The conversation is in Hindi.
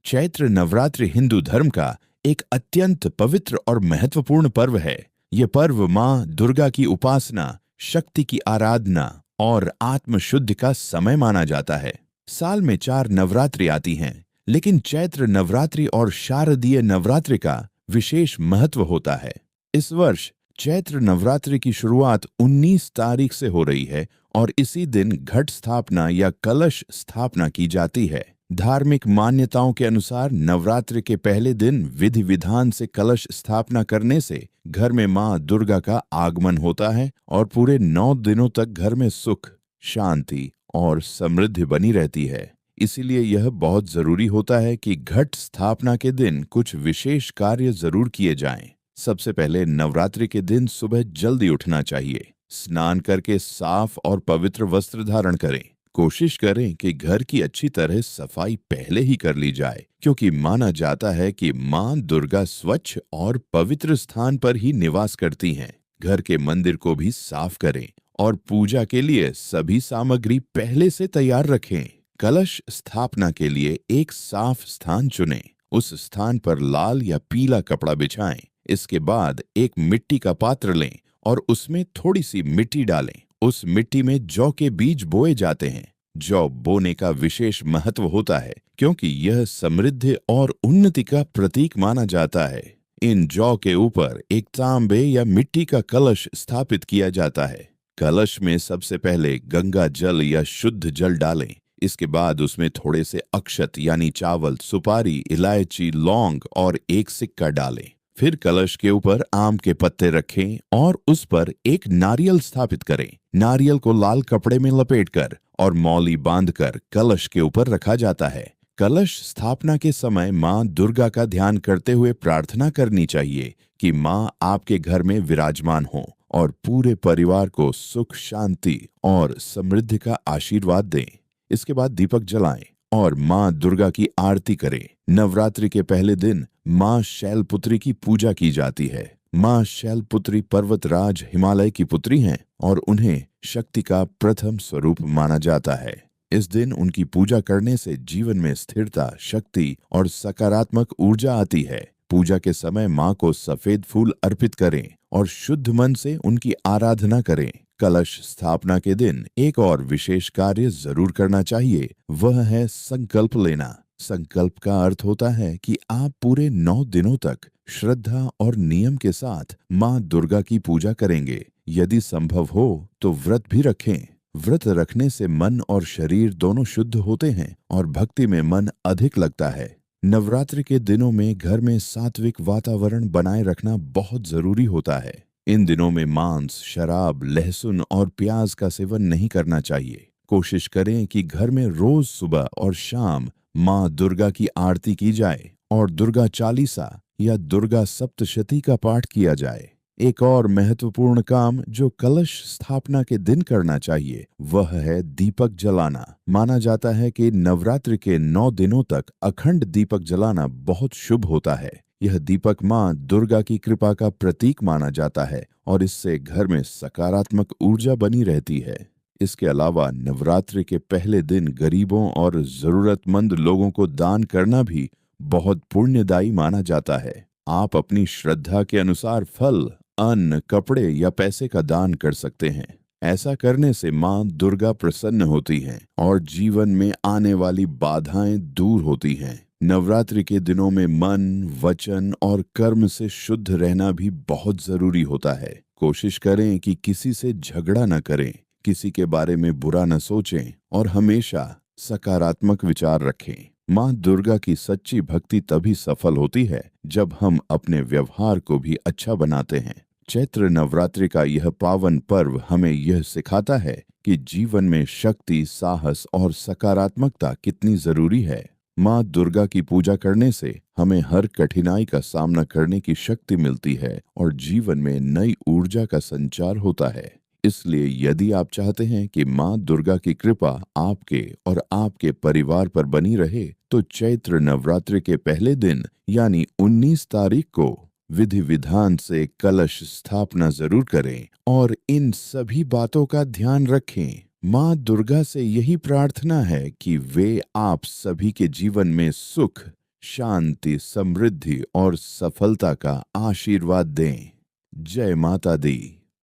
चैत्र नवरात्रि हिंदू धर्म का एक अत्यंत पवित्र और महत्वपूर्ण पर्व है। ये पर्व माँ दुर्गा की उपासना, शक्ति की आराधना और आत्मशुद्धि का समय माना जाता है। साल में 4 नवरात्रि आती हैं, लेकिन चैत्र नवरात्रि और शारदीय नवरात्रि का विशेष महत्व होता है। इस वर्ष चैत्र नवरात्रि की शुरुआत 19 तारीख से हो रही है और इसी दिन घट स्थापना या कलश स्थापना की जाती है। धार्मिक मान्यताओं के अनुसार नवरात्रि के पहले दिन विधि विधान से कलश स्थापना करने से घर में मां दुर्गा का आगमन होता है और पूरे 9 दिनों तक घर में सुख, शांति और समृद्धि बनी रहती है। इसीलिए यह बहुत जरूरी होता है कि घट स्थापना के दिन कुछ विशेष कार्य जरूर किए जाएं। सबसे पहले नवरात्रि के दिन सुबह जल्दी उठना चाहिए। स्नान करके साफ और पवित्र वस्त्र धारण करें। कोशिश करें कि घर की अच्छी तरह सफाई पहले ही कर ली जाए, क्योंकि माना जाता है कि मां दुर्गा स्वच्छ और पवित्र स्थान पर ही निवास करती हैं। घर के मंदिर को भी साफ करें और पूजा के लिए सभी सामग्री पहले से तैयार रखें। कलश स्थापना के लिए एक साफ स्थान चुनें। उस स्थान पर लाल या पीला कपड़ा बिछाएं। इसके बाद एक मिट्टी का पात्र लें और उसमें थोड़ी सी मिट्टी डालें। उस मिट्टी में जौ के बीज बोए जाते हैं। जौ बोने का विशेष महत्व होता है, क्योंकि यह समृद्धि और उन्नति का प्रतीक माना जाता है। इन जौ के ऊपर एक तांबे या मिट्टी का कलश स्थापित किया जाता है। कलश में सबसे पहले गंगा जल या शुद्ध जल डालें। इसके बाद उसमें थोड़े से अक्षत यानी चावल, सुपारी, इलायची, लौंग और एक सिक्का डालें। फिर कलश के ऊपर आम के पत्ते रखें और उस पर एक नारियल स्थापित करें। नारियल को लाल कपड़े में लपेटकर और मौली बांधकर कलश के ऊपर रखा जाता है। कलश स्थापना के समय मां दुर्गा का ध्यान करते हुए प्रार्थना करनी चाहिए कि मां आपके घर में विराजमान हो और पूरे परिवार को सुख, शांति और समृद्धि का आशीर्वाद दें। इसके बाद दीपक जलाएं और मां दुर्गा की आरती करें। नवरात्रि के पहले दिन मां शैलपुत्री की पूजा की जाती है। मां शैलपुत्री पर्वतराज हिमालय की पुत्री हैं और उन्हें शक्ति का प्रथम स्वरूप माना जाता है। इस दिन उनकी पूजा करने से जीवन में स्थिरता, शक्ति और सकारात्मक ऊर्जा आती है। पूजा के समय मां को सफेद फूल अर्पित करें और शुद्ध मन से उनकी आराधना करें। कलश स्थापना के दिन एक और विशेष कार्य जरूर करना चाहिए, वह है संकल्प लेना। संकल्प का अर्थ होता है कि आप पूरे 9 दिनों तक श्रद्धा और नियम के साथ मां दुर्गा की पूजा करेंगे। यदि संभव हो तो व्रत भी रखें। व्रत रखने से मन और शरीर दोनों शुद्ध होते हैं और भक्ति में मन अधिक लगता है। नवरात्रि के दिनों में घर में सात्विक वातावरण बनाए रखना बहुत जरूरी होता है। इन दिनों में मांस, शराब, लहसुन और प्याज का सेवन नहीं करना चाहिए। कोशिश करें कि घर में रोज सुबह और शाम मां दुर्गा की आरती की जाए और दुर्गा चालीसा या दुर्गा सप्तशती का पाठ किया जाए। एक और महत्वपूर्ण काम जो कलश स्थापना के दिन करना चाहिए, वह है दीपक जलाना। माना जाता है कि नवरात्रि के 9 दिनों तक अखंड दीपक जलाना बहुत शुभ होता है। यह दीपक मां दुर्गा की कृपा का प्रतीक माना जाता है और इससे घर में सकारात्मक ऊर्जा बनी रहती है। इसके अलावा नवरात्रि के पहले दिन गरीबों और जरूरतमंद लोगों को दान करना भी बहुत पुण्यदायी माना जाता है। आप अपनी श्रद्धा के अनुसार फल, अन्न, कपड़े या पैसे का दान कर सकते हैं। ऐसा करने से मां दुर्गा प्रसन्न होती हैं और जीवन में आने वाली बाधाएं दूर होती हैं। नवरात्रि के दिनों में मन, वचन और कर्म से शुद्ध रहना भी बहुत जरूरी होता है। कोशिश करें कि किसी से झगड़ा न करें, किसी के बारे में बुरा न सोचें और हमेशा सकारात्मक विचार रखें। मां दुर्गा की सच्ची भक्ति तभी सफल होती है जब हम अपने व्यवहार को भी अच्छा बनाते हैं। चैत्र नवरात्रि का यह पावन पर्व हमें यह सिखाता है कि जीवन में शक्ति, साहस और सकारात्मकता कितनी जरूरी है। मां दुर्गा की पूजा करने से हमें हर कठिनाई का सामना करने की शक्ति मिलती है और जीवन में नई ऊर्जा का संचार होता है। इसलिए यदि आप चाहते हैं कि मां दुर्गा की कृपा आपके और आपके परिवार पर बनी रहे, तो चैत्र नवरात्रि के पहले दिन यानी 19 तारीख को विधि विधान से कलश स्थापना जरूर करें और इन सभी बातों का ध्यान रखें। मां दुर्गा से यही प्रार्थना है कि वे आप सभी के जीवन में सुख, शांति, समृद्धि और सफलता का आशीर्वाद दें। जय माता दी।